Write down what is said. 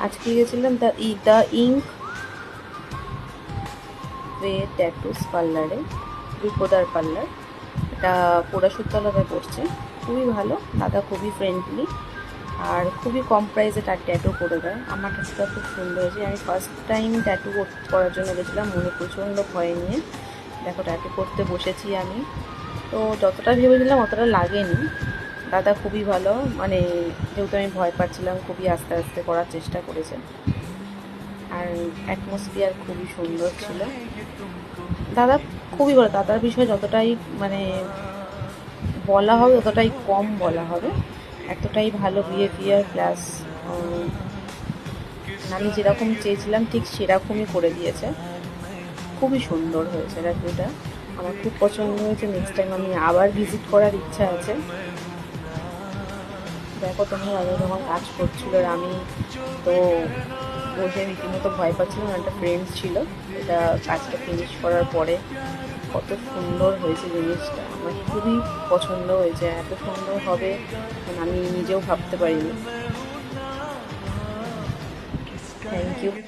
আজকে গেছিলাম the ink way ট্যাটুস পার্লারে, রূপদার পার্লার। এটা পোড়াশুরতলায় পড়ছে। খুবই ভালো, দাদা খুবই ফ্রেন্ডলি আর খুবই কম প্রাইসে তার ট্যাটু করে দেয়। আমার ট্যাটুটা খুব সুন্দর হয়েছে। আমি ফার্স্ট টাইম ট্যাটু করার জন্য গেছিলাম, মনে প্রচণ্ড ভয় নিয়ে। দেখো ট্যাটু করতে বসেছি আমি, তো যতটা ভেবেছিলাম অতটা লাগেনি। দাদা খুবই ভালো, মানে যেহেতু আমি ভয় পাচ্ছিলাম, খুবই আস্তে আস্তে করার চেষ্টা করেছে। আর অ্যাটমসফিয়ার খুবই সুন্দর ছিল। দাদা খুবই ভালো, দাদার বিষয়ে যতটাই মানে বলা হবে ততটাই কম বলা হবে। এতটাই ভালো বিহেভিয়ার, প্লাস আমি যেরকম চেয়েছিলাম ঠিক সেরকমই করে দিয়েছে। খুবই সুন্দর হয়েছে ট্যাটুটা, আমার খুব পছন্দ হয়েছে। নেক্সট টাইম আমি আবার ভিজিট করার ইচ্ছা আছে। দেখো তুমি আগে যখন কাজ করছিল আর আমি তো বসে রীতিমতো ভয় পাচ্ছিলাম। একটা ফ্রেন্ড ছিল, এটা কাজটা ফিনিশ করার পরে কত সুন্দর হয়েছে জিনিসটা, আমার খুবই পছন্দ হয়েছে। এত সুন্দর হবে মানে আমি নিজেও ভাবতে পারিনি। Thank you.